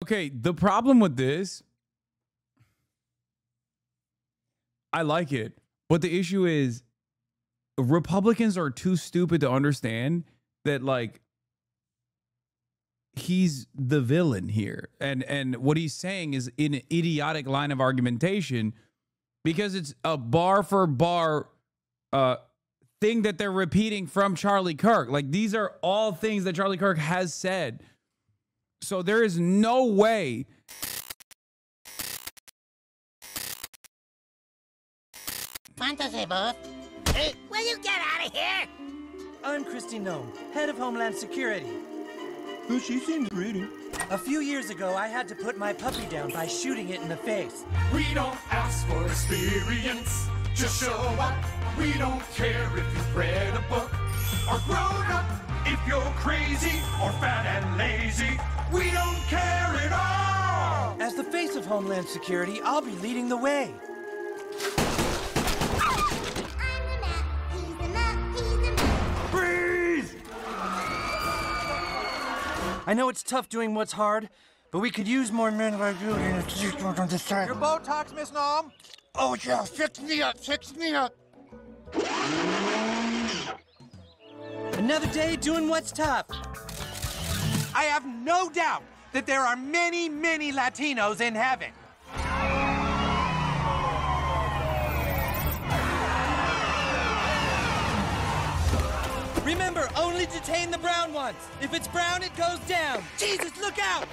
Okay, the problem with this, I like it, but the issue is Republicans are too stupid to understand that, like, he's the villain here. And what he's saying is an idiotic line of argumentation because it's a bar for bar thing that they're repeating from Charlie Kirk. Like, these are all things that Charlie Kirk has said. So there is no way. Fantasy buff. Hey, will you get out of here? I'm Christy Nome, head of Homeland Security. Well, she seems pretty. A few years ago, I had to put my puppy down by shooting it in the face. We don't ask for experience, just show up. We don't care if you've read a book or grown up. If you're crazy or fat and lazy, we don't care at all. As the face of Homeland Security, I'll be leading the way. I know it's tough doing what's hard, but we could use more men like you in this time. Your Botox, Miss Nom? Oh yeah, fix me up, fix me up. Another day doing what's tough. I have no doubt that there are many, many Latinos in heaven. Remember, only detain the brown ones. If it's brown, it goes down. Jesus, look out!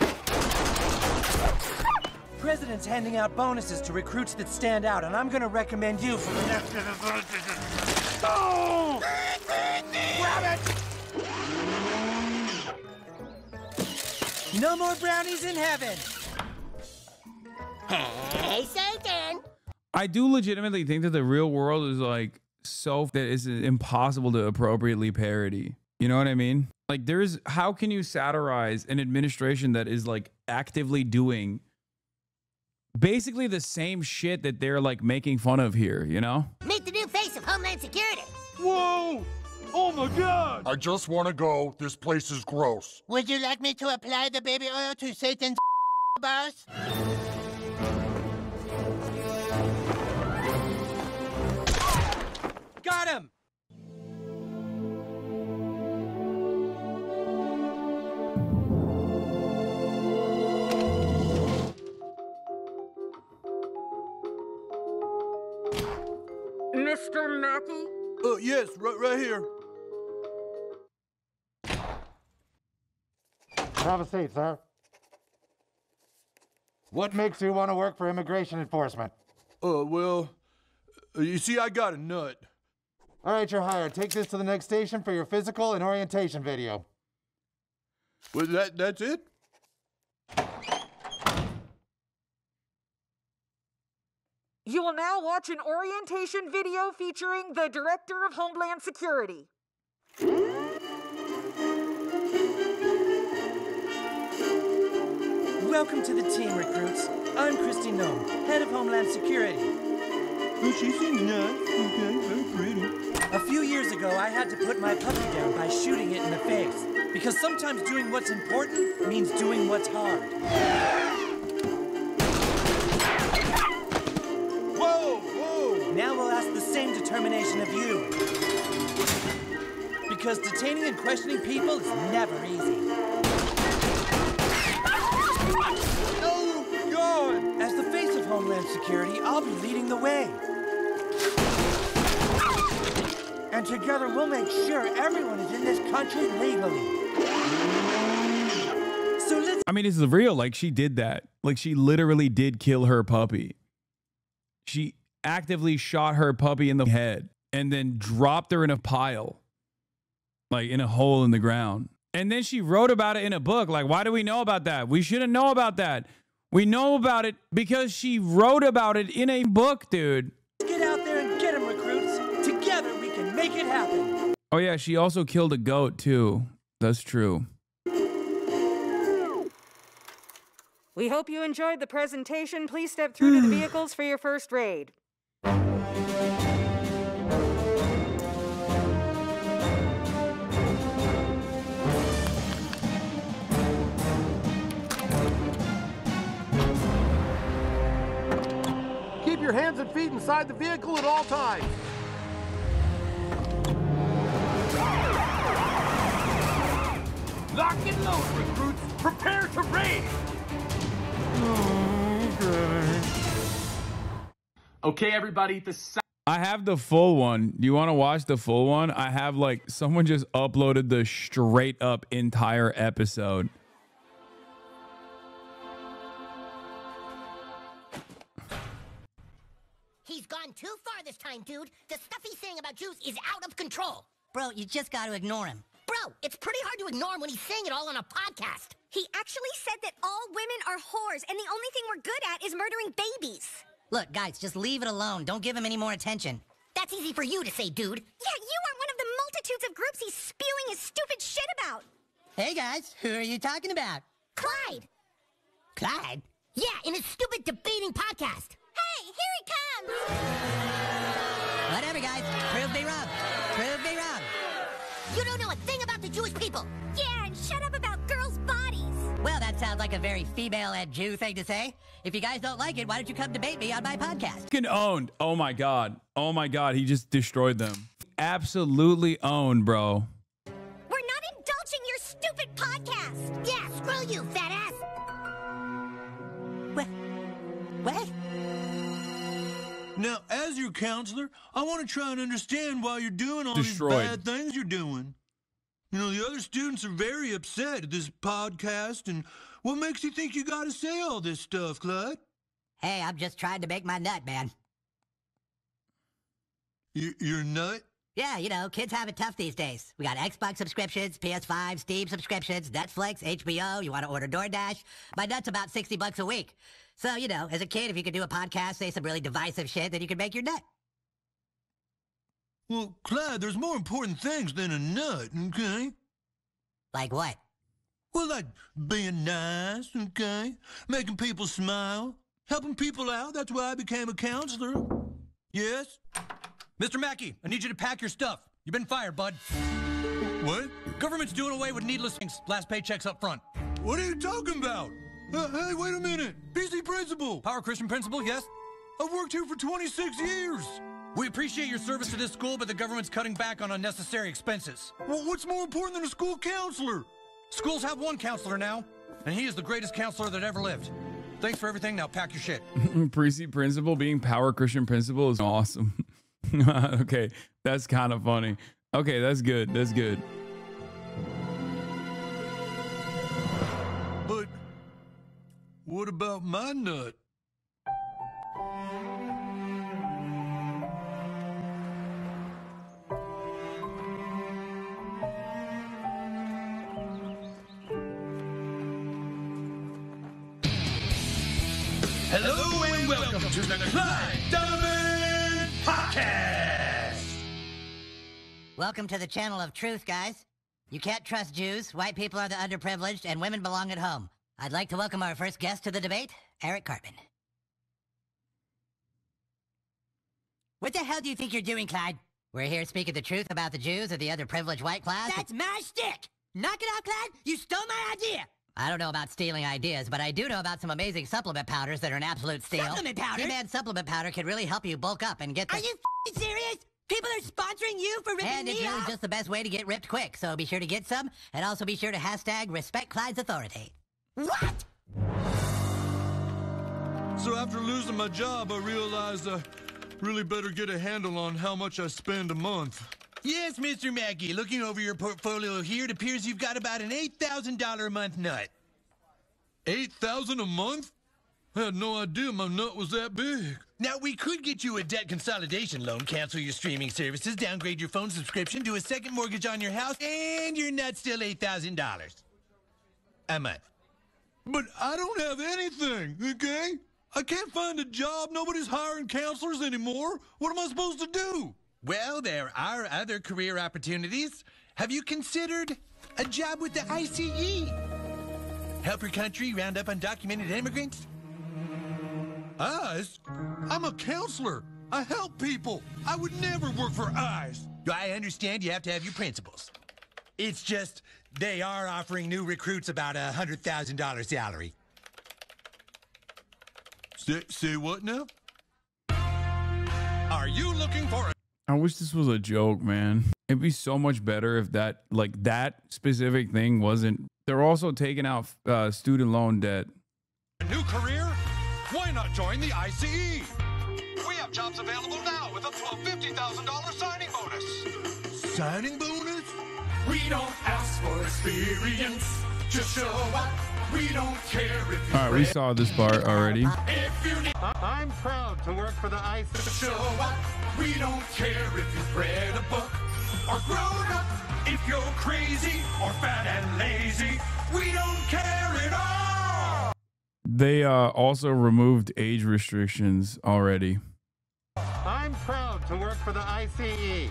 President's handing out bonuses to recruits that stand out, and I'm gonna recommend you for the next... Oh! Grab it! No more brownies in heaven. Hey, Satan. I do legitimately think that the real world is like so that it's impossible to appropriately parody. You know what I mean? Like, how can you satirize an administration that is like actively doing basically the same shit that they're like making fun of here, you know? Meet the new face of Homeland Security. Whoa! Oh my God! I just want to go. This place is gross. Would you like me to apply the baby oil to Satan's boss? Got him! Mr. Mackey? Yes, right here. Have a seat, sir. What makes you want to work for immigration enforcement? Well, you see, I got a nut. All right, you're hired. Take this to the next station for your physical and orientation video. Well, that's it? You will now watch an orientation video featuring the Director of Homeland Security. Welcome to the team, recruits. I'm Christy Nome, head of Homeland Security. Well, she seems nice. Okay, very pretty. A few years ago, I had to put my puppy down by shooting it in the face. Because sometimes doing what's important means doing what's hard. Whoa, whoa! Now we'll ask the same determination of you. Because detaining and questioning people is never easy. Oh, God! As the face of Homeland Security, I'll be leading the way. And together we'll make sure everyone is in this country legally. So let's... I mean, it's real. Like, she did that. Like, she literally did kill her puppy. She actively shot her puppy in the head and then dropped her in a pile, like in a hole in the ground. And then she wrote about it in a book. Like, why do we know about that? We shouldn't know about that. We know about it because she wrote about it in a book, dude. Get out there and get them, recruits. Together we can make it happen. Oh, yeah. She also killed a goat, too. That's true. We hope you enjoyed the presentation. Please step through to the vehicles for your first raid. hands and feet inside the vehicle at all times. Lock and load, recruits. Prepare to raid. Okay, everybody, I have the full one. Do you want to watch the full one? I have like someone just uploaded the straight up entire episode. He's gone too far this time, dude. The stuff he's saying about Jews is out of control. Bro, you just got to ignore him. Bro, it's pretty hard to ignore him when he's saying it all on a podcast. He actually said that all women are whores, and the only thing we're good at is murdering babies. Look, guys, just leave it alone. Don't give him any more attention. That's easy for you to say, dude. Yeah, you are one of the multitudes of groups he's spewing his stupid shit about. Hey, guys, who are you talking about? Clyde. Clyde? Yeah, in his stupid debating podcast. Hey, here he comes! Whatever, guys. Prove me wrong. Prove me wrong. You don't know a thing about the Jewish people. Yeah, and shut up about girls' bodies. Well, that sounds like a very female-led Jew thing to say. If you guys don't like it, why don't you come debate me on my podcast? Fucking owned. Oh my god. Oh my god. He just destroyed them. Absolutely owned, bro. We're not indulging your stupid podcast. Yeah, screw you, fat ass. What? Now, as your counselor, I want to try and understand why you're doing all Destroyed. these bad things you're doing. You know, the other students are very upset at this podcast, and what makes you think you got to say all this stuff, Clyde? Hey, I'm just trying to make my nut, man. Your nut? Yeah, you know, kids have it tough these days. We got Xbox subscriptions, PS5, Steam subscriptions, Netflix, HBO. You want to order DoorDash? My nut's about $60 a week. So, you know, as a kid, if you could do a podcast, say some really divisive shit, then you could make your nut. Well, Clyde, there's more important things than a nut, okay? Like what? Well, like being nice, okay? Making people smile, helping people out. That's why I became a counselor. Yes? Mr. Mackey, I need you to pack your stuff. You've been fired, bud. What? Government's doing away with needless things. Last paycheck's up front. What are you talking about? Hey, wait a minute. PC Principal. Power Christian Principal, yes? I've worked here for 26 years. We appreciate your service to this school, but the government's cutting back on unnecessary expenses. Well, what's more important than a school counselor? Schools have one counselor now, and he is the greatest counselor that ever lived. Thanks for everything. Now pack your shit. Precinct principal being Power Christian Principal is awesome. Okay, that's kind of funny. Okay, that's good. That's good. But what about my nut? Hello and welcome to the Clyde Donovan Podcast. Welcome to the channel of truth, guys. You can't trust Jews, white people are the underprivileged, and women belong at home. I'd like to welcome our first guest to the debate, Eric Cartman. What the hell do you think you're doing, Clyde? We're here speaking the truth about the Jews or the underprivileged white class. That's my stick. Knock it out, Clyde. You stole my idea. I don't know about stealing ideas, but I do know about some amazing supplement powders that are an absolute steal. Supplement powder? Two-Man supplement powder can really help you bulk up and get the... Are you f***ing serious? People are sponsoring you for ripping And me it's really off? just the best way to get ripped quick, so be sure to get some, and also be sure to hashtag respect Clyde's authority. What? So after losing my job, I realized I really better get a handle on how much I spend a month. Yes, Mr. Mackey. Looking over your portfolio here, it appears you've got about an $8,000 a month nut. $8,000 a month? I had no idea my nut was that big. Now, we could get you a debt consolidation loan, cancel your streaming services, downgrade your phone subscription, do a second mortgage on your house, and your nut's still $8,000 a month. But I don't have anything, okay? I can't find a job. Nobody's hiring counselors anymore. What am I supposed to do? Well, there are other career opportunities. Have you considered a job with the ICE? Help your country round up undocumented immigrants? ICE? I'm a counselor. I help people. I would never work for ICE. I understand you have to have your principles. It's just they are offering new recruits about a $100,000 salary. Say what now? Are you looking for a... I wish this was a joke, man. It'd be so much better if that, like, that specific thing wasn't. They're also taking out student loan debt. A new career? Why not join the ICE? We have jobs available now with up to a $50,000 signing bonus. Signing bonus? We don't ask for experience, just show up. We don't care if you... All right, we saw this part already. If you need... I'm proud to work for the ICE. Show up. We don't care if you've read a book or grown up. If you're crazy or fat and lazy, we don't care at all. They also removed age restrictions already. I'm proud to work for the ICE.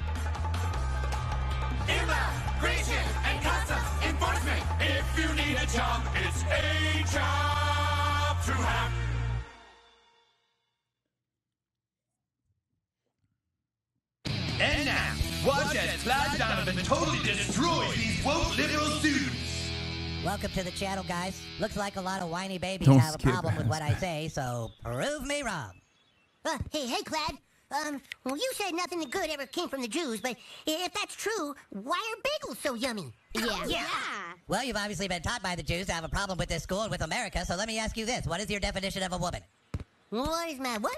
Immigration and customs enforcement. If you need a job, it's a job to have. And now, watch as Clyde Donovan totally destroys these woke liberal students. Welcome to the channel, guys. Looks like a lot of whiny babies Don't have a skip problem with what I past say, so prove me wrong. Hey, Clyde. Well, you said nothing good ever came from the Jews, but if that's true, why are bagels so yummy? Yeah. Well, you've obviously been taught by the Jews to have a problem with this school and with America, so let me ask you this. What is your definition of a woman? What is my what?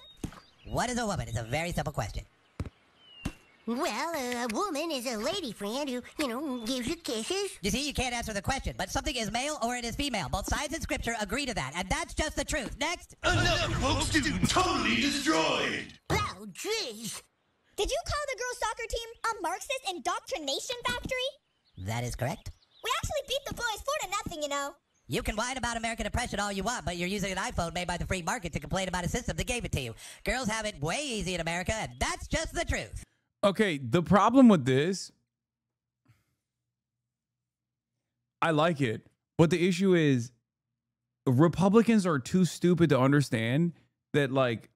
What is a woman? It's a very simple question. Well, a woman is a lady friend who, gives you kisses. You see, you can't answer the question, but something is male or it is female. Both sides in Scripture agree to that, and that's just the truth. Next. Another woke student totally destroyed. Oh, jeez. Did you call the girls' soccer team a Marxist indoctrination factory? That is correct. We actually beat the boys 4-0, you know. You can whine about American oppression all you want, but you're using an iPhone made by the free market to complain about a system that gave it to you. Girls have it way easy in America, and that's just the truth. Okay, the problem with this, I like it, but the issue is Republicans are too stupid to understand that, like,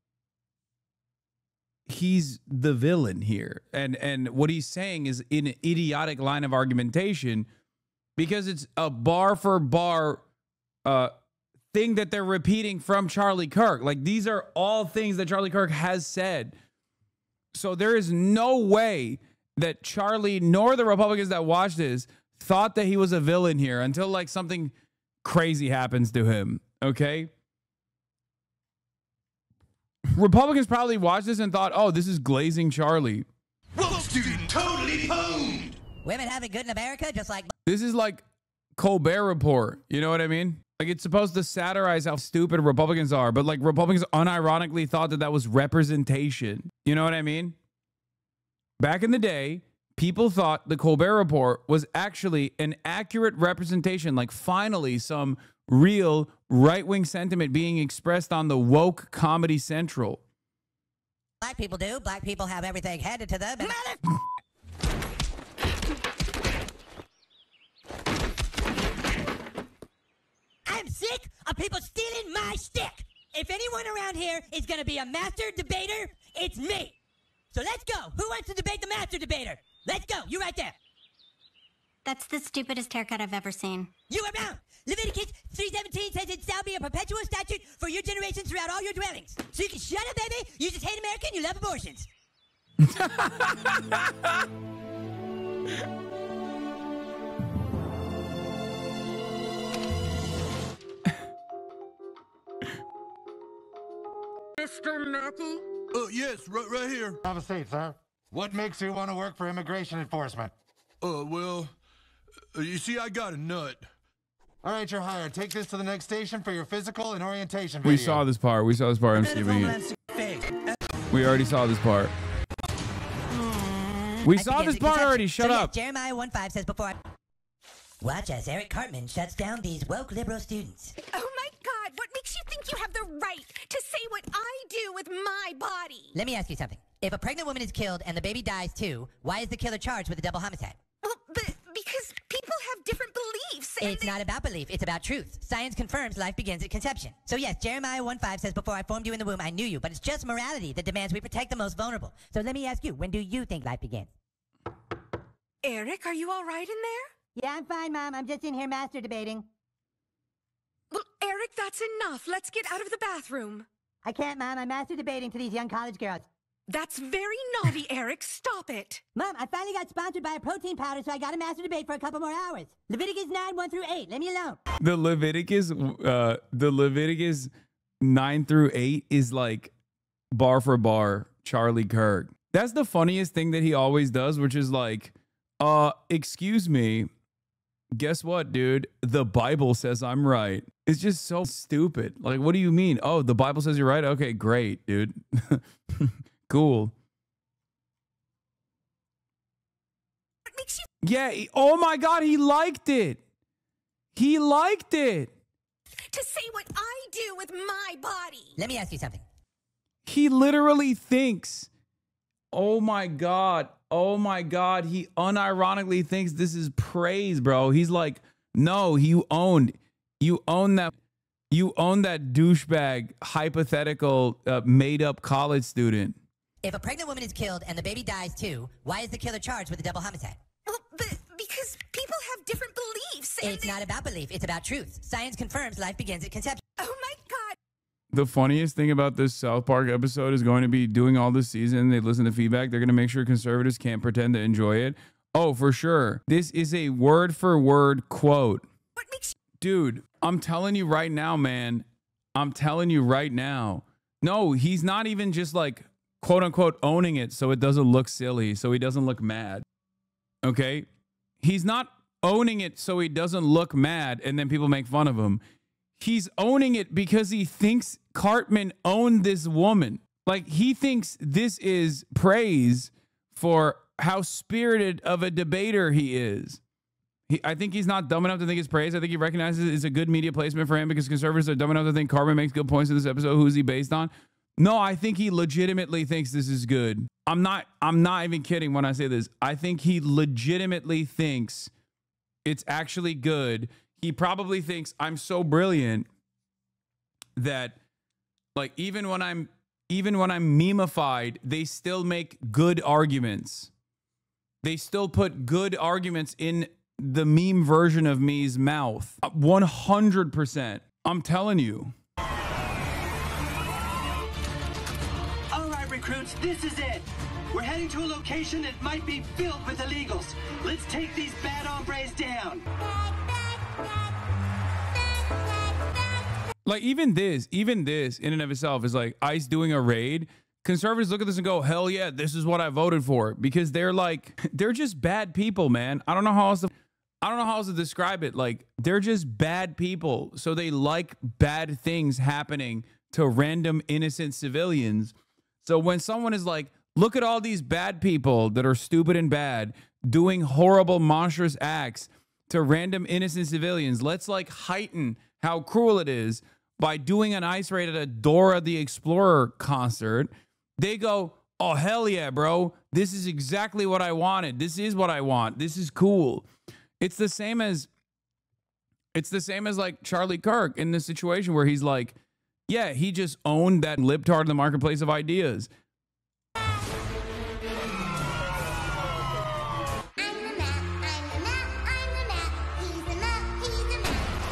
he's the villain here. And what he's saying is an idiotic line of argumentation because it's a bar for bar thing that they're repeating from Charlie Kirk. Like, these are all things that Charlie Kirk has said. So there is no way that Charlie nor the Republicans that watched this thought that he was a villain here until, like, something crazy happens to him. Okay. Republicans probably watched this and thought, oh, this is glazing Charlie. Woke student totally pwned. Women have it good in America, just like... This is like Colbert Report. You know what I mean? Like, it's supposed to satirize how stupid Republicans are, but, like, Republicans unironically thought that that was representation. You know what I mean? Back in the day, people thought the Colbert Report was actually an accurate representation, like, finally some real right-wing sentiment being expressed on the woke Comedy Central. Black people do. Black people have everything handed to them. I'm sick of people stealing my stick. If anyone around here is going to be a master debater, it's me. So let's go. Who wants to debate the master debater? Let's go. You right there. That's the stupidest haircut I've ever seen. You are wrong. Leviticus 3:17 says it shall be a perpetual statute for your generations throughout all your dwellings. So you can shut up, baby. You just hate America and you love abortions. Mr. Mackey? Yes, right here. Have a seat, sir. What makes you want to work for immigration enforcement? Well, you see, I got a nut. All right, you're hired. Take this to the next station for your physical and orientation We video. saw this part. We saw this part. I'm skipping it. We already saw this part. We saw this part already. Shut up. Jeremiah 1:5 says before I... Watch as Eric Cartman shuts down these woke liberal students. Oh my God, what makes you think you have the right to say what I do with my body? Let me ask you something. If a pregnant woman is killed and the baby dies too, why is the killer charged with a double homicide? Well, because people have different beliefs. It's not about belief, it's about truth. Science confirms life begins at conception. So yes, Jeremiah 1:5 says before I formed you in the womb, I knew you, but it's just morality that demands we protect the most vulnerable. So let me ask you, when do you think life begins? Eric, are you all right in there? Yeah, I'm fine, Mom. I'm just in here master debating. Well, Eric, that's enough. Let's get out of the bathroom. I can't, Mom. I'm master debating to these young college girls. That's very naughty, Eric. Stop it. Mom, I finally got sponsored by a protein powder, so I got a master debate for a couple more hours. Leviticus 9, 1 through 8. Let me alone. The Leviticus 9 through 8 is like bar for bar Charlie Kirk. That's the funniest thing that he always does, which is like, excuse me, guess what, dude? The Bible says I'm right. It's just so stupid. Like, what do you mean? Oh, the Bible says you're right? Okay, great, dude. Cool. Yeah, oh my God, he liked it. He liked it. To say what I do with my body. Let me ask you something. He literally thinks, oh my God, he unironically thinks this is praise, bro. He's like, no, you own that douchebag, hypothetical, made up college student. If a pregnant woman is killed and the baby dies too, why is the killer charged with a double homicide? Well, because people have different beliefs. It's not about belief, it's about truth. Science confirms life begins at conception. Oh my God. The funniest thing about this South Park episode is going to be doing all this season. They listen to feedback. They're going to make sure conservatives can't pretend to enjoy it. Oh, for sure. This is a word for word quote. What makes Dude, I'm telling you right now, man. I'm telling you right now. No, he's not even just like, quote unquote, owning it so it doesn't look silly, so he doesn't look mad. Okay? He's not owning it so he doesn't look mad and then people make fun of him. He's owning it because he thinks Cartman owned this woman. Like, he thinks this is praise for how spirited of a debater he is. I think he's not dumb enough to think it's praise. I think he recognizes it's a good media placement for him because conservatives are dumb enough to think Cartman makes good points in this episode. Who is he based on? No, I think he legitimately thinks this is good. I'm not even kidding when I say this. I think he legitimately thinks it's actually good. He probably thinks I'm so brilliant that, like, even when I'm memeified, they still make good arguments. They still put good arguments in the meme version of me's mouth. 100%. I'm telling you. Recruits, this is it. We're heading to a location that might be filled with illegals. Let's take these bad hombres down. Like, even this in and of itself is like ICE doing a raid. Conservatives look at this and go, hell yeah, this is what I voted for, because they're like, they're just bad people, man. I don't know how else to describe it. Like, they're just bad people. So they like bad things happening to random innocent civilians. So when someone is like, look at all these bad people that are stupid and bad doing horrible, monstrous acts to random innocent civilians, let's like heighten how cruel it is by doing an ICE raid at a Dora the Explorer concert. They go, oh, hell yeah, bro. This is exactly what I wanted. This is what I want. This is cool. It's the same as like Charlie Kirk in this situation where he's like, yeah, he just owned that libtard in the marketplace of ideas.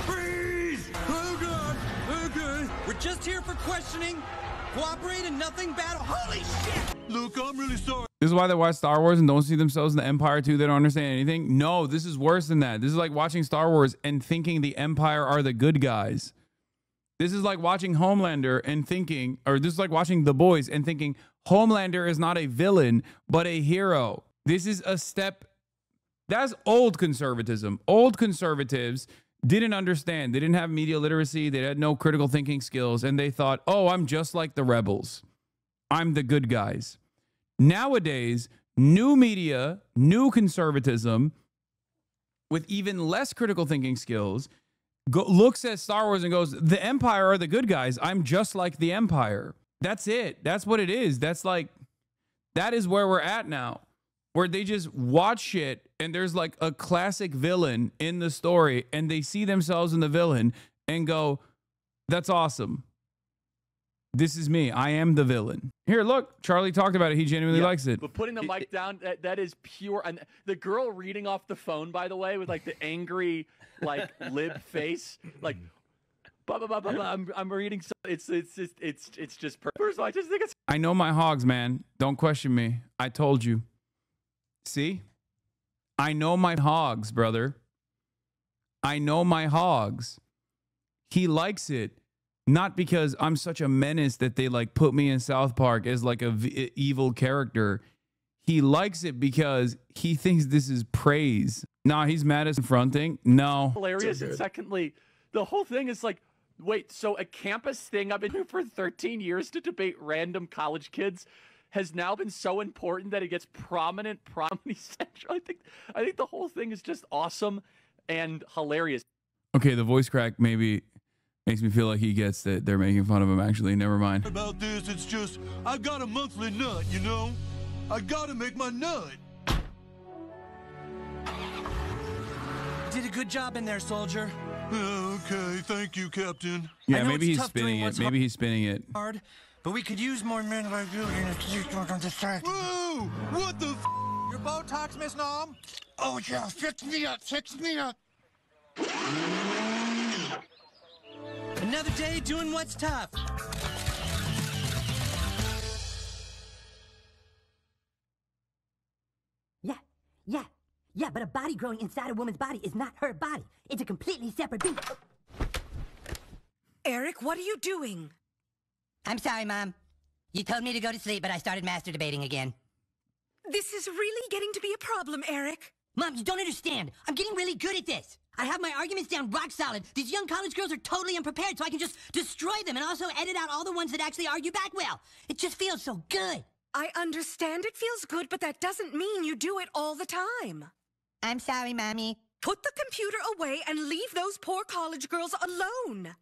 Freeze! Oh God! Okay, we're just here for questioning. Cooperate and nothing bad. Holy shit! Look, I'm really sorry. This is why they watch Star Wars and don't see themselves in the Empire too. They don't understand anything. No, this is worse than that. This is like watching Star Wars and thinking the Empire are the good guys. This is like watching Homelander and thinking, or this is like watching The Boys and thinking Homelander is not a villain, but a hero. This is a step. That's old conservatism. Old conservatives didn't understand. They didn't have media literacy. They had no critical thinking skills. And they thought, oh, I'm just like the rebels. I'm the good guys. Nowadays, new media, new conservatism with even less critical thinking skills looks at Star Wars and goes, the Empire are the good guys. I'm just like the Empire. That's it. That's what it is. That's like, that is where we're at now, where they just watch shit and there's like a classic villain in the story and they see themselves in the villain and go, that's awesome. This is me. I am the villain. Here, look, Charlie talked about it. He genuinely likes it. But putting the mic down, that is pure. And the girl reading off the phone, by the way, with like the angry, like lib face, like, blah, blah, blah, blah, blah. I'm reading. So it's just perfect. First of all, I just think it's I know my hogs, man. Don't question me. I told you. See? I know my hogs, brother. I know my hogs. He likes it. Not because I'm such a menace that they like put me in South Park as like a evil character. He likes it because he thinks this is praise. Nah, he's mad at confronting. No. Hilarious. And secondly, the whole thing is like, wait, so a campus thing I've been doing for 13 years to debate random college kids has now been so important that it gets prominent central. I think the whole thing is just awesome and hilarious. Okay, the voice crack maybe makes me feel like he gets that they're making fun of him. Actually, never mind. About this, it's just I got a monthly nut, you know. I gotta make my nut. Did a good job in there, soldier. Okay, thank you, Captain. Yeah, maybe he's spinning it. Maybe he's spinning it. Hard, but we could use more men like you in the distract. Whoa! What the f? Your Botox, Miss Nom? Oh yeah, fix me up. Another day doing what's tough. Yeah, but a body growing inside a woman's body is not her body. It's a completely separate being. Eric, what are you doing? I'm sorry, Mom. You told me to go to sleep, but I started master debating again. This is really getting to be a problem, Eric. Mom, you don't understand. I'm getting really good at this. I have my arguments down rock solid. These young college girls are totally unprepared, so I can just destroy them and also edit out all the ones that actually argue back well. It just feels so good. I understand it feels good, but that doesn't mean you do it all the time. I'm sorry, Mommy. Put the computer away and leave those poor college girls alone.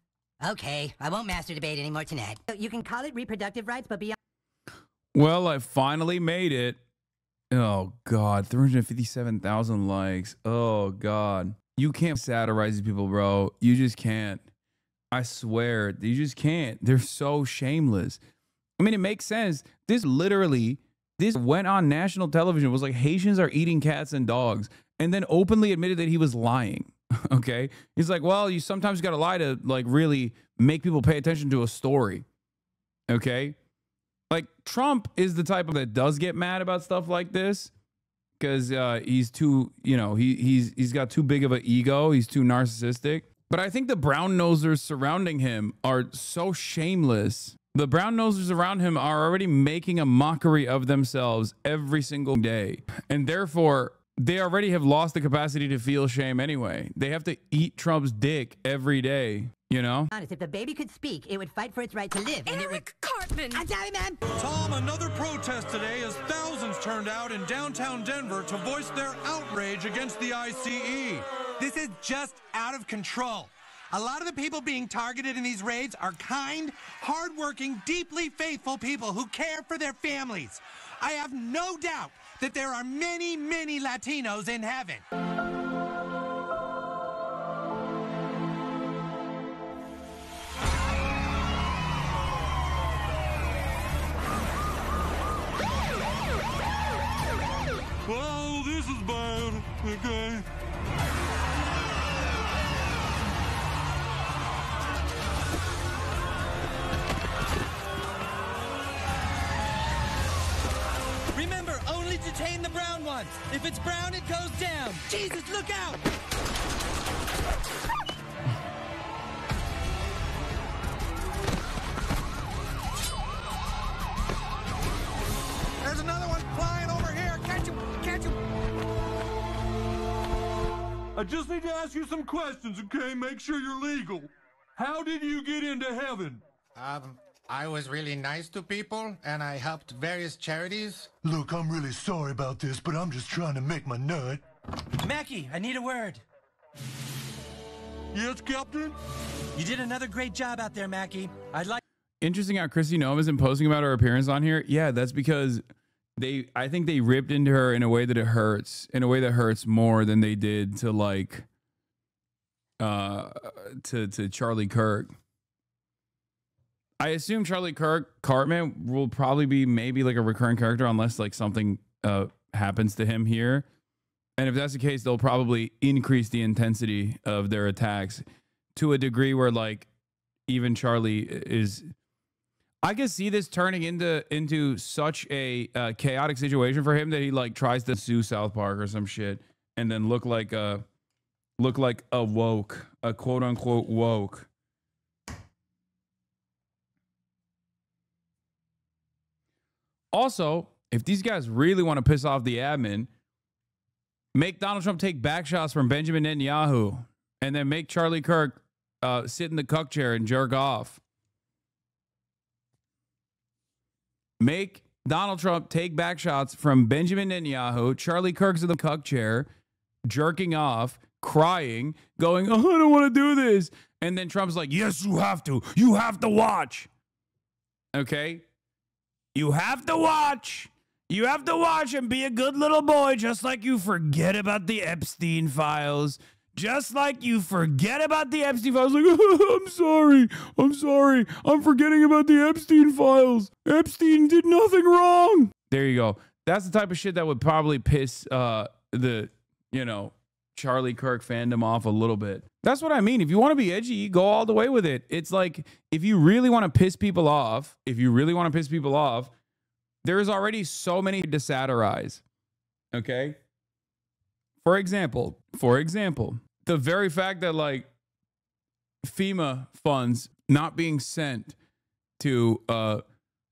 Okay, I won't master debate anymore tonight. You can call it reproductive rights, but beyond... Well, I finally made it. Oh, God. 357,000 likes. Oh, God. You can't satirize these people, bro. You just can't. I swear. You just can't. They're so shameless. I mean, it makes sense. This went on national television. It was like Haitians are eating cats and dogs, and then openly admitted that he was lying. Okay. He's like, well, you sometimes got to lie to like really make people pay attention to a story. Okay. Like Trump is the type of that does get mad about stuff like this because he's too, he's got too big of an ego. He's too narcissistic. But I think the brown nosers surrounding him are so shameless. The brown nosers around him are already making a mockery of themselves every single day. And therefore, they already have lost the capacity to feel shame anyway. They have to eat Trump's dick every day, you know? Honest, if the baby could speak, it would fight for its right to live. And Eric Cartman! I'm sorry, ma'am. Tom, another protest today as thousands turned out in downtown Denver to voice their outrage against the ICE. This is just out of control. A lot of the people being targeted in these raids are kind, hardworking, deeply faithful people who care for their families. I have no doubt that there are many, many Latinos in heaven. Whoa, this is bad. Okay. Remember, only detain the brown ones. If it's brown, it goes down. Jesus, look out! There's another one flying over here. Catch him! Catch him! I just need to ask you some questions, okay? Make sure you're legal. How did you get into heaven? I was really nice to people, and I helped various charities. Look, I'm really sorry about this, but I'm just trying to make my nut. Mackie, I need a word. Yes, Captain? You did another great job out there, Mackie. I'd like... Interesting how Chrissy Noem isn't posting about her appearance on here. Yeah, that's because I think they ripped into her in a way that it hurts, in a way that hurts more than they did to like, to Charlie Kirk. I assume Charlie Cartman will probably be maybe like a recurring character unless like something happens to him here. And if that's the case, they'll probably increase the intensity of their attacks to a degree where like even Charlie is... I can see this turning into such a chaotic situation for him that he like tries to sue South Park or some shit, and then look like a woke, a quote unquote woke. Also, if these guys really want to piss off the admin, make Donald Trump take back shots from Benjamin Netanyahu, and then make Charlie Kirk sit in the cuck chair and jerk off. Make Donald Trump take back shots from Benjamin Netanyahu. Charlie Kirk's in the cuck chair, jerking off, crying, going, oh, I don't want to do this. And then Trump's like, yes, you have to. You have to watch. Okay? You have to watch. You have to watch and be a good little boy, just like you forget about the Epstein files. Just like you forget about the Epstein files. Like, I'm sorry. I'm sorry. I'm forgetting about the Epstein files. Epstein did nothing wrong. There you go. That's the type of shit that would probably piss the, Charlie Kirk fandom off a little bit. That's what I mean. If you want to be edgy, go all the way with it. It's like, if you really want to piss people off, there is already so many to satirize. Okay? For example, the very fact that like FEMA funds not being sent to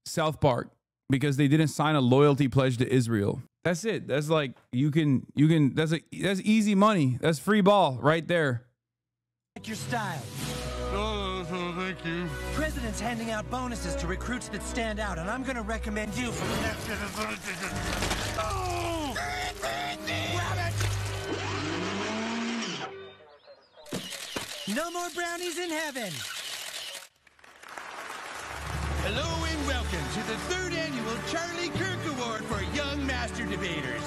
South Park because they didn't sign a loyalty pledge to Israel. That's it. That's like that's easy money. That's free ball right there. Like your style. Oh, thank you. President's handing out bonuses to recruits that stand out, and I'm going to recommend you for the next. Oh! No more brownies in heaven. Hello and welcome to the 3rd annual Charlie Kirk Award for Young Master Debaters.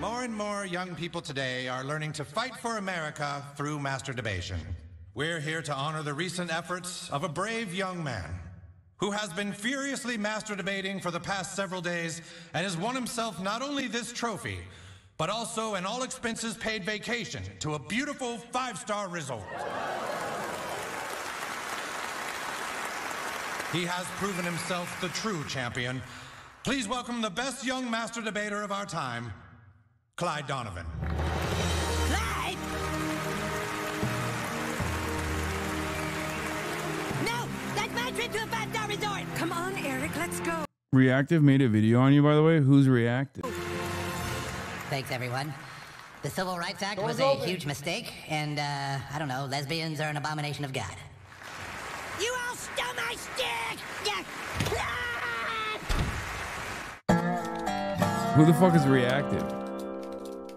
More and more young people today are learning to fight for America through masturbation. We're here to honor the recent efforts of a brave young man who has been furiously masturbating for the past several days and has won himself not only this trophy, but also an all-expenses-paid vacation to a beautiful 5-star resort. He has proven himself the true champion. Please welcome the best young master debater of our time, Clyde Donovan. Clyde? No! That's my trip to a 5-star resort! Come on, Eric, let's go. Reactive made a video on you, by the way. Who's Reactive? Thanks, everyone. The Civil Rights Act was a huge mistake, and, I don't know, lesbians are an abomination of God. You all stole my stick! Yeah. Who the fuck is Reactive?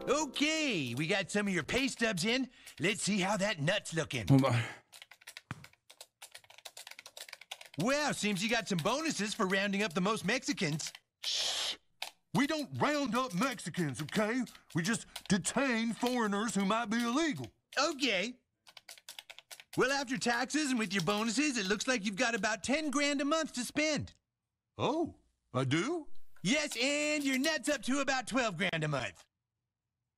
Okay, we got some of your pay stubs in. Let's see how that nut's looking. Hold on. Well, seems you got some bonuses for rounding up the most Mexicans. Shh. We don't round up Mexicans, okay? We just detain foreigners who might be illegal. Okay. Well, after taxes and with your bonuses, it looks like you've got about 10 grand a month to spend. Oh, I do? Yes, and your net's up to about 12 grand a month.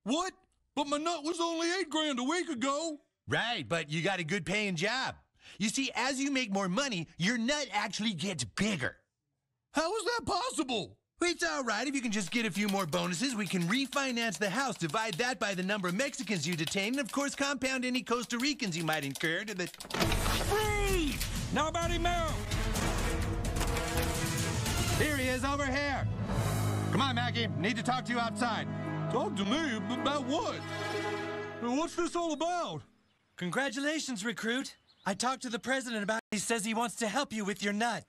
What? But my nut was only 8 grand a week ago. Right, but you got a good paying job. You see, as you make more money, your nut actually gets bigger. How is that possible? It's all right. If you can just get a few more bonuses, we can refinance the house, divide that by the number of Mexicans you detain, and of course compound any Costa Ricans you might incur to the... Freeze! Nobody move! Here he is over here. Come on, Maggie. Need to talk to you outside. Talk to me? About what? What's this all about? Congratulations, recruit. I talked to the president about it. He says he wants to help you with your nut.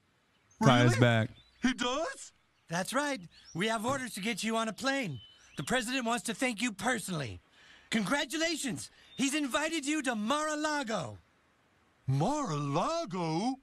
Ty is back. He does? That's right. We have orders to get you on a plane. The president wants to thank you personally. Congratulations. He's invited you to Mar-a-Lago. Mar-a-Lago?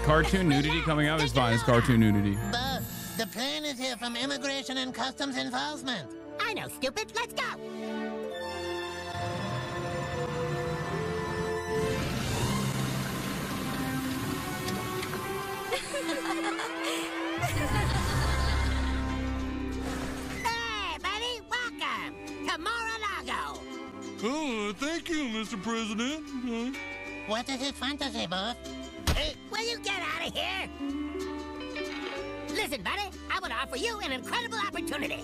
Cartoon nudity coming out is fine. It's cartoon nudity. Boss, the plane is here from Immigration and Customs Enforcement. I know, stupid. Let's go. Hey, buddy, welcome to Mar-a-Lago. Oh, thank you, Mr. President. What is his fantasy, boss? Hey, will you get out of here? Listen, buddy, I would offer you an incredible opportunity.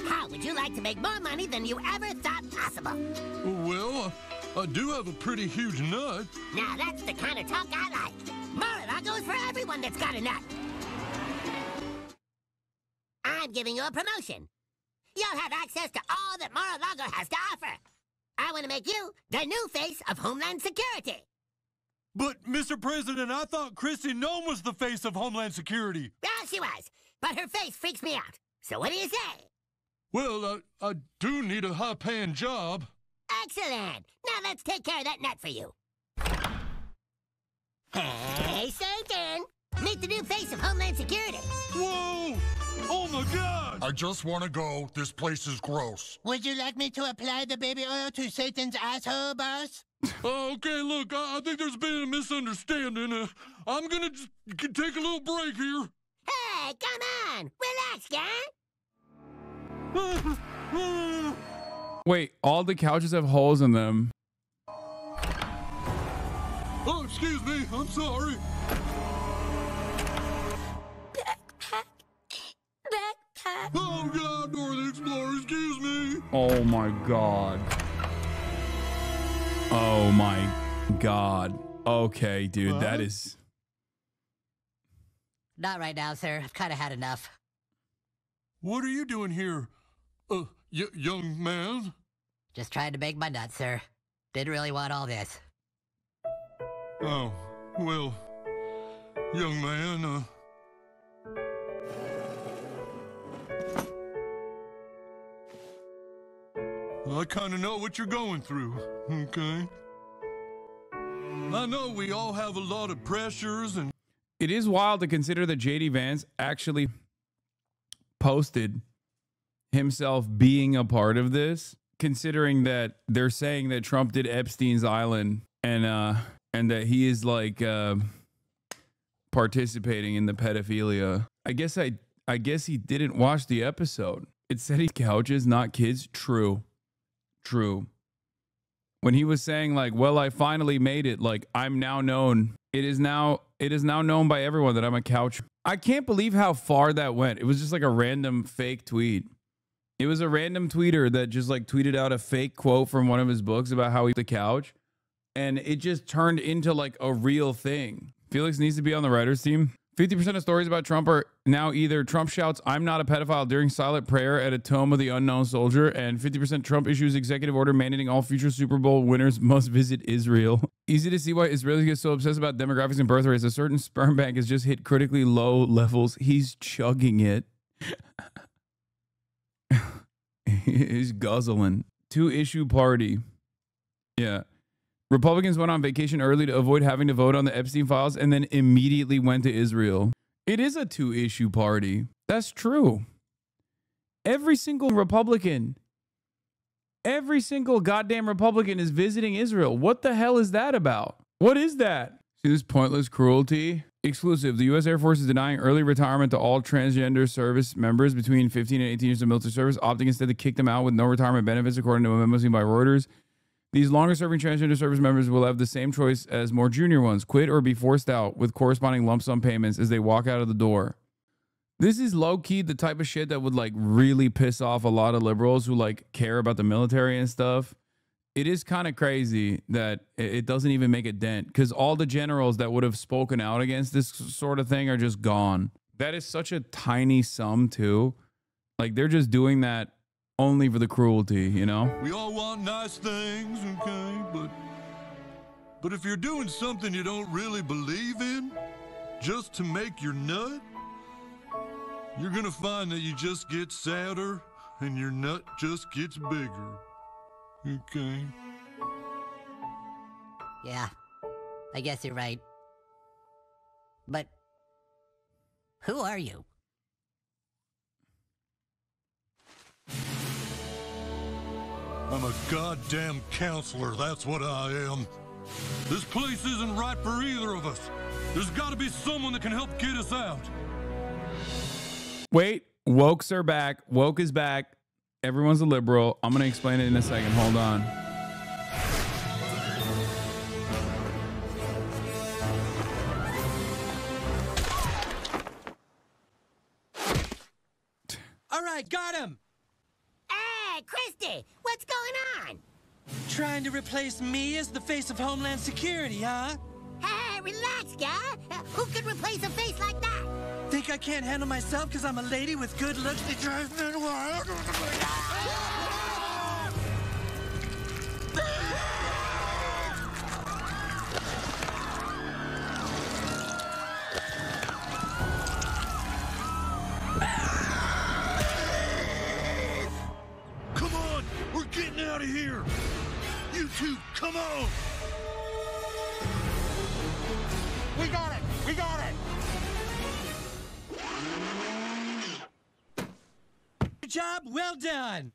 How would you like to make more money than you ever thought possible? Well, I do have a pretty huge nut. Now, that's the kind of talk I like. Mar-a-Lago is for everyone that's got a nut. I'm giving you a promotion. You'll have access to all that Mar-a-Lago has to offer. I want to make you the new face of Homeland Security. But, Mr. President, I thought Kristi Noem was the face of Homeland Security. Well, she was, but her face freaks me out. So what do you say? Well, I do need a high-paying job. Excellent. Now let's take care of that nut for you. Hey, Satan! Meet the new face of Homeland Security. Whoa! Oh, my God! I just want to go. This place is gross. Would you like me to apply the baby oil to Satan's asshole, boss? Okay, look, I think there's been a misunderstanding. I'm gonna just take a little break here. Hey, come on! Relax, guy! Wait, all the couches have holes in them. Oh, excuse me. I'm sorry. Backpack. Oh, God, Dora the Explorer, excuse me. Oh, my God. Oh, my God. Okay, dude, that is... Not right now, sir. I've kind of had enough. What are you doing here, young man? Just trying to make my nut, sir. Didn't really want all this. Oh, well, young man, I kind of know what you're going through, okay? I know we all have a lot of pressures and... It is wild to consider that J.D. Vance actually posted himself being a part of this, considering that they're saying that Trump did Epstein's Island and that he is like participating in the pedophilia. I guess he didn't watch the episode. It said he couches, not kids. True. When he was saying like, well, I finally made it, like I'm now known. It is now known by everyone that I'm a couch. I can't believe how far that went. It was just like a random fake tweet. It was a random tweeter that just like tweeted out a fake quote from one of his books about how he's the couch. And it just turned into like a real thing. Felix needs to be on the writers team. 50% of stories about Trump are now either Trump shouts, "I'm not a pedophile" during silent prayer at a tomb of the unknown soldier, and 50% Trump issues executive order mandating all future Super Bowl winners must visit Israel. Easy to see why Israelis get so obsessed about demographics and birth rates. A certain sperm bank has just hit critically low levels. He's chugging it. He's guzzling. 2-issue party. Yeah. Republicans went on vacation early to avoid having to vote on the Epstein files and then immediately went to Israel. It is a 2-issue party. That's true. Every single Republican, every single goddamn Republican is visiting Israel. What the hell is that about? What is that? See this pointless cruelty? Exclusive. The U.S. Air Force is denying early retirement to all transgender service members between 15 and 18 years of military service, opting instead to kick them out with no retirement benefits, according to a memo seen by Reuters. These longer-serving transgender service members will have the same choice as more junior ones, quit or be forced out with corresponding lump sum payments as they walk out of the door. This is low-key the type of shit that would like really piss off a lot of liberals who like care about the military and stuff. It is kind of crazy that it doesn't even make a dent because all the generals that would have spoken out against this sort of thing are just gone. That is such a tiny sum too. Like they're just doing that only for the cruelty, you know? We all want nice things, okay? But if you're doing something you don't really believe in, just to make your nut, you're gonna find that you just get sadder and your nut just gets bigger. Okay? Yeah, I guess you're right. But who are you? I'm a goddamn counselor, that's what I am. This place isn't right for either of us. There's got to be someone that can help get us out. Wait, wokes are back. Woke is back. Everyone's a liberal. I'm going to explain it in a second. Hold on. All right, got him. Hey, Christy, what's going on? Trying to replace me as the face of Homeland Security, huh? Hey, relax, guy. Who could replace a face like that? Think I can't handle myself because I'm a lady with good looks that drives men wild? Come on, we're getting out of here. You two, come on. We got it! We got it! Good job, well done.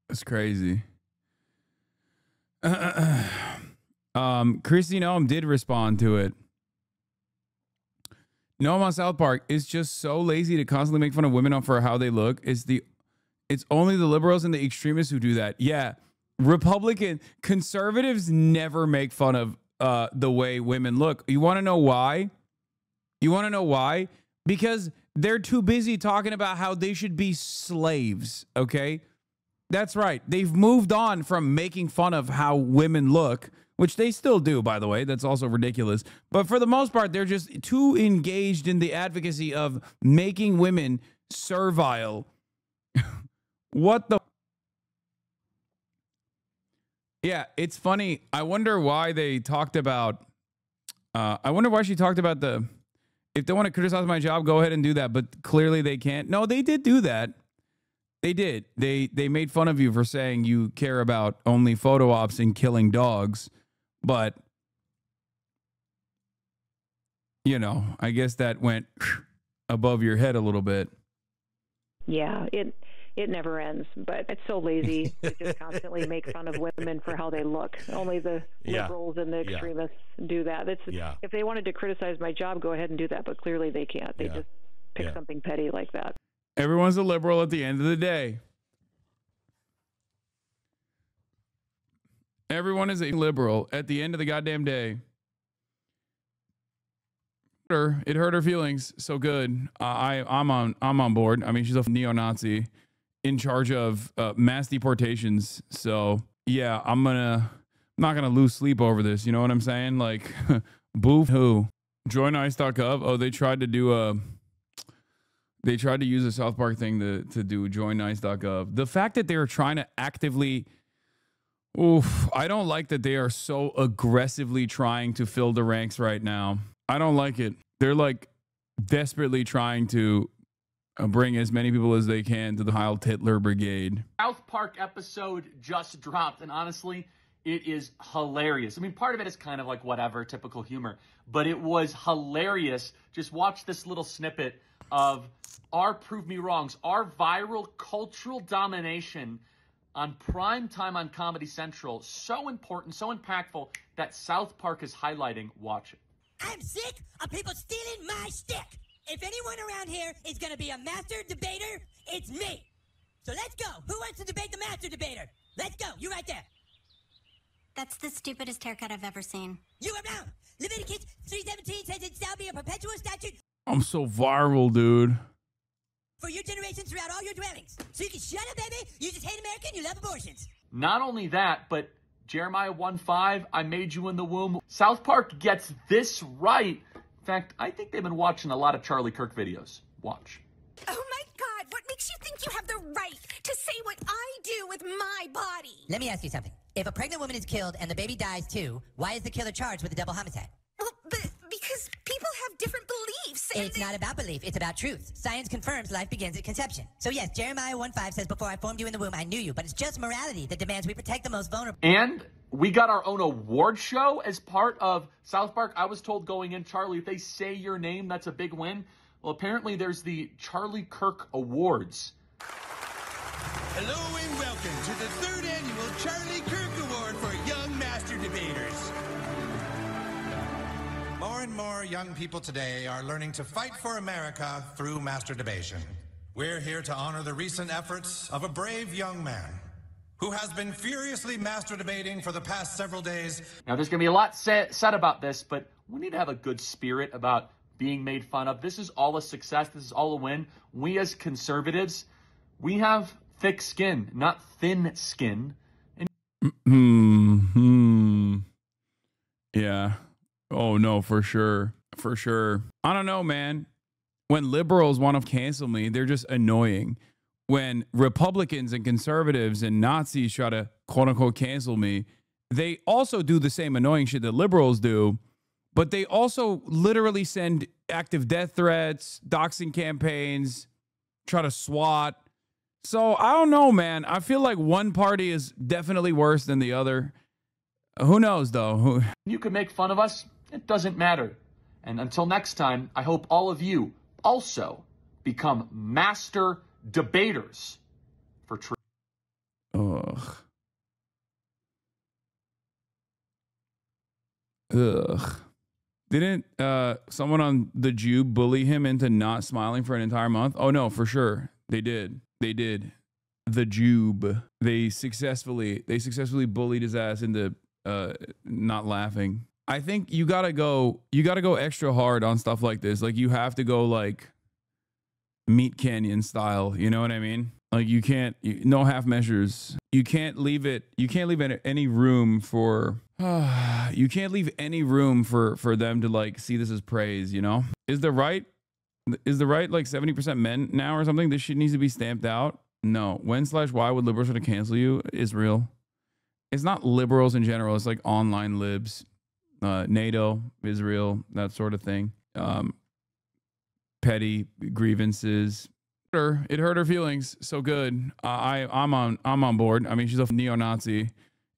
That's crazy. Christy Noam did respond to it. Noam on South Park is just so lazy to constantly make fun of women for how they look. It's only the liberals and the extremists who do that. Yeah, conservatives never make fun of the way women look. You want to know why? Because they're too busy talking about how they should be slaves. Okay. That's right. They've moved on from making fun of how women look, which they still do, by the way. That's also ridiculous. But for the most part, they're just too engaged in the advocacy of making women servile. What the? Yeah, it's funny. I wonder why they talked about, I wonder why she talked about if they want to criticize my job, go ahead and do that. But clearly they can't. No, they did do that. They did. They made fun of you for saying you care about only photo ops and killing dogs. But, you know, I guess that went above your head a little bit. Yeah, it never ends. But it's so lazy to just constantly make fun of women for how they look. Only the liberals and the extremists do that. If they wanted to criticize my job, go ahead and do that. But clearly they can't. They just pick something petty like that. Everyone's a liberal at the end of the day. Everyone is a liberal at the end of the goddamn day. It hurt her feelings so good. I'm on board. I mean, she's a neo-Nazi in charge of mass deportations. So yeah, I'm not gonna lose sleep over this. You know what I'm saying? Like, boo hoo. JoinIce.gov. Oh, they tried to do They tried to use a South Park thing to do joinnice.gov. The fact that they are trying to actively, I don't like that they are so aggressively trying to fill the ranks right now. I don't like it. They're like desperately trying to bring as many people as they can to the Heil Hitler Brigade. South Park episode just dropped, and honestly, it is hilarious. I mean, part of it is kind of like whatever, typical humor, but it was hilarious. Just watch this little snippet of our Prove Me Wrongs, our viral cultural domination on prime time on Comedy Central. So important, so impactful that South Park is highlighting. Watch it. I'm sick of people stealing my stick. If anyone around here is going to be a master debater, it's me. So let's go. Who wants to debate the master debater? Let's go. You right there. That's the stupidest haircut I've ever seen. You are wrong. Leviticus 3:17 says it shall be a perpetual statute I'm so viral, dude. for your generations throughout all your dwellings. So you can shut up, baby. You just hate America and you love abortions. Not only that, but Jeremiah 1:5, I made you in the womb. South Park gets this right. In fact, I think they've been watching a lot of Charlie Kirk videos. Watch. Oh my God, what makes you think you have the right to say what I do with my body? Let me ask you something. If a pregnant woman is killed and the baby dies too, why is the killer charged with a double homicide? Well, because people have different beliefs, It's not about belief, it's about truth. Science confirms life begins at conception. So yes, Jeremiah 1:5 says, before I formed you in the womb, I knew you. But it's just morality that demands we protect the most vulnerable. And we got our own award show as part of South Park. I was told going in, Charlie, if they say your name, that's a big win. Well, apparently there's the Charlie Kirk Awards. Hello and welcome to the 3rd annual Charlie Kirk Award for Young Master Debaters. More and more young people today are learning to fight for America through masturbation. We're here to honor the recent efforts of a brave young man who has been furiously masturbating for the past several days. Now, there's going to be a lot said about this, but we need to have a good spirit about being made fun of. This is all a success. This is all a win. We as conservatives, we have thick skin, not thin skin. Yeah. Oh, no, for sure. For sure. I don't know, man. When liberals want to cancel me, they're just annoying. When Republicans and conservatives and Nazis try to quote unquote cancel me, they also do the same annoying shit that liberals do, but they also literally send active death threats, doxing campaigns, try to SWAT. So I don't know, man. I feel like one party is definitely worse than the other. Who knows, though? You can make fun of us. It doesn't matter. And until next time, I hope all of you also become master debaters for truth. Ugh. Didn't someone on The Jew bully him into not smiling for an entire month? Oh, no, for sure. They did. They did. The Jube. They successfully bullied his ass into not laughing. I think you gotta go extra hard on stuff like this. Like, you have to go like Meat Canyon style. You know what I mean? Like, no half measures. You can't leave any room for you can't leave any room for them to like see this as praise, you know? Is the right like 70% men now or something? This shit needs to be stamped out. No. When/why would liberals try to cancel you? Israel. It's not liberals in general. It's like online libs, NATO, Israel, that sort of thing. Petty grievances. It hurt her feelings. So good. I'm on board. I mean, she's a neo-Nazi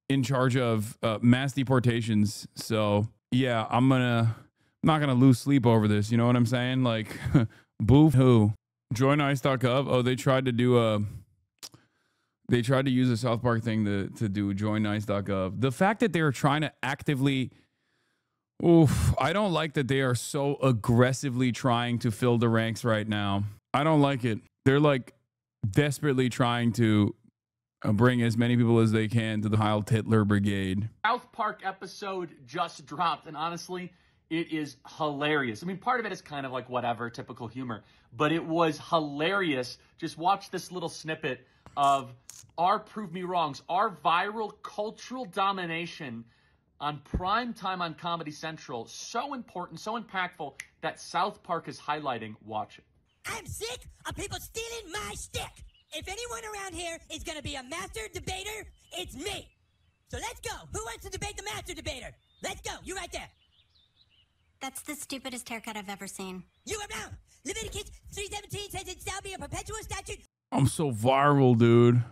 in charge of mass deportations. So yeah, I'm not gonna lose sleep over this. You know what I'm saying? Like, boo who? JoinIce.gov. Oh, they tried to use a South Park thing to do JoinIce.gov. The fact that they're trying to actively, I don't like that they are so aggressively trying to fill the ranks right now. I don't like it. They're like desperately trying to bring as many people as they can to the Heil Hitler Brigade. South Park episode just dropped, and honestly, it is hilarious. I mean, part of it is kind of like whatever, typical humor, but it was hilarious. Just watch this little snippet of our Prove Me Wrongs, our viral cultural domination on prime time on Comedy Central. So important, so impactful that South Park is highlighting. Watch it. I'm sick of people stealing my stick. If anyone around here is going to be a master debater, it's me. So let's go. Who wants to debate the master debater? Let's go. You right there. That's the stupidest haircut I've ever seen. You are wrong. Leviticus 3:17 says it shall be a perpetual statute I'm so viral, dude.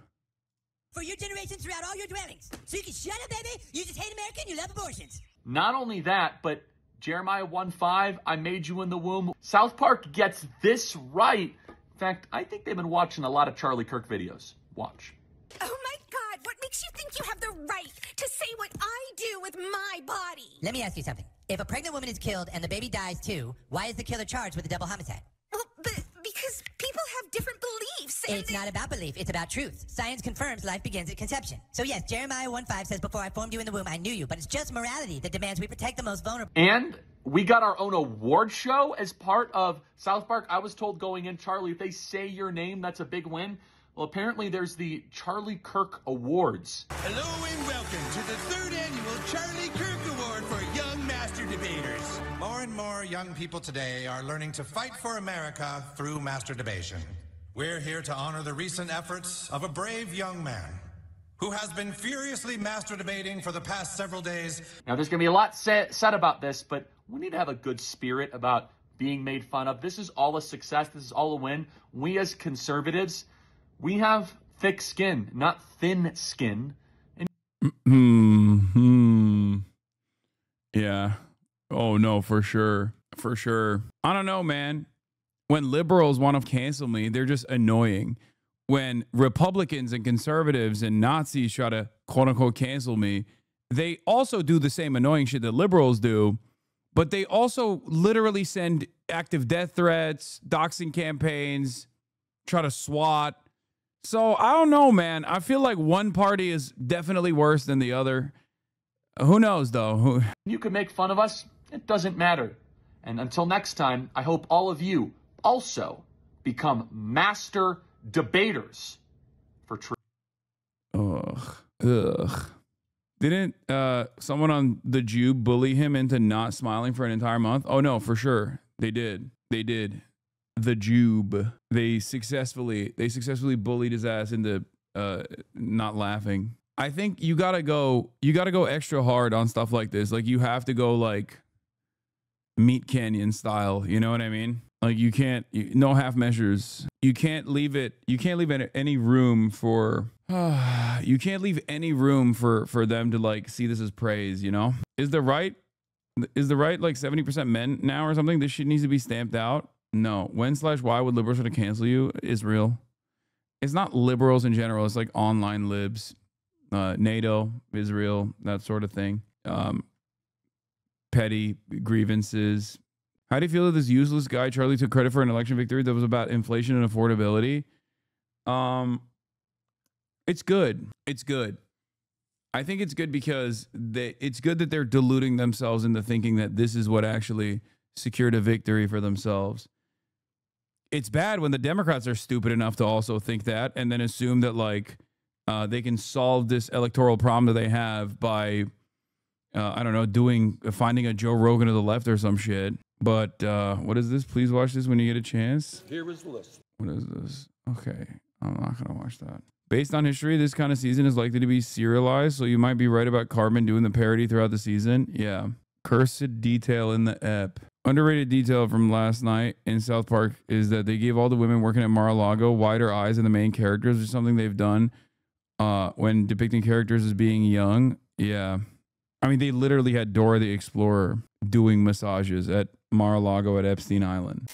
for your generations throughout all your dwellings. So you can shut up, baby. You just hate America and you love abortions. Not only that, but Jeremiah 1:5, I made you in the womb. South Park gets this right. In fact, I think they've been watching a lot of Charlie Kirk videos. Watch. Oh my God, what makes you think you have the right to say what I do with my body? Let me ask you something. If a pregnant woman is killed and the baby dies too, why is the killer charged with a double homicide? Well, because people have different beliefs. It's not about belief, it's about truth. Science confirms life begins at conception. So yes, Jeremiah 1:5 says, before I formed you in the womb, I knew you. But it's just morality that demands we protect the most vulnerable. And we got our own award show as part of South Park. I was told going in, Charlie, if they say your name, that's a big win. Well, apparently there's the Charlie Kirk Awards. Hello and welcome to the 3rd annual Charlie Kirk Award for Young Master Debaters. More and more young people today are learning to fight for America through masturbation. We're here to honor the recent efforts of a brave young man who has been furiously masturbating for the past several days. Now, there's going to be a lot said about this, but we need to have a good spirit about being made fun of. This is all a success. This is all a win. We as conservatives, we have thick skin, not thin skin. Yeah. Oh, no, for sure. For sure. I don't know, man. When liberals want to cancel me, they're just annoying. When Republicans and conservatives and Nazis try to quote unquote cancel me, they also do the same annoying shit that liberals do, but they also literally send active death threats, doxing campaigns, try to SWAT. So I don't know, man. I feel like one party is definitely worse than the other. Who knows, though? You can make fun of us. It doesn't matter. And until next time, I hope all of you also become master debaters for truth. Ugh. Didn't someone on The Jew bully him into not smiling for an entire month? Oh, no, for sure. They did. They did. The Jube. They successfully bullied his ass into not laughing. I think you gotta go extra hard on stuff like this. Like, you have to go like Meat Canyon style. You know what I mean? Like, you can't, no half measures. You can't leave any room for, you can't leave any room for them to like see this as praise, you know? Is the right like 70% men now or something? This shit needs to be stamped out. No. When/why would liberals try to cancel you? Israel. It's not liberals in general. It's like online libs, NATO, Israel, that sort of thing. Petty grievances. How do you feel that this useless guy, Charlie, took credit for an election victory that was about inflation and affordability? It's good. It's good. I think it's good because it's good that they're deluding themselves into thinking that this is what actually secured a victory for themselves. It's bad when the Democrats are stupid enough to also think that and then assume that like they can solve this electoral problem that they have by, I don't know, finding a Joe Rogan to the left or some shit. But what is this? Please watch this when you get a chance. Here is the list. What is this? Okay, I'm not going to watch that. Based on history, this kind of season is likely to be serialized, so you might be right about Cartman doing the parody throughout the season. Yeah. Cursed detail in the ep. Underrated detail from last night in South Park is that they gave all the women working at Mar-a-Lago wider eyes than the main characters, which is something they've done when depicting characters as being young. Yeah. I mean, they literally had Dora the Explorer doing massages at Mar-a-Lago at Epstein Island.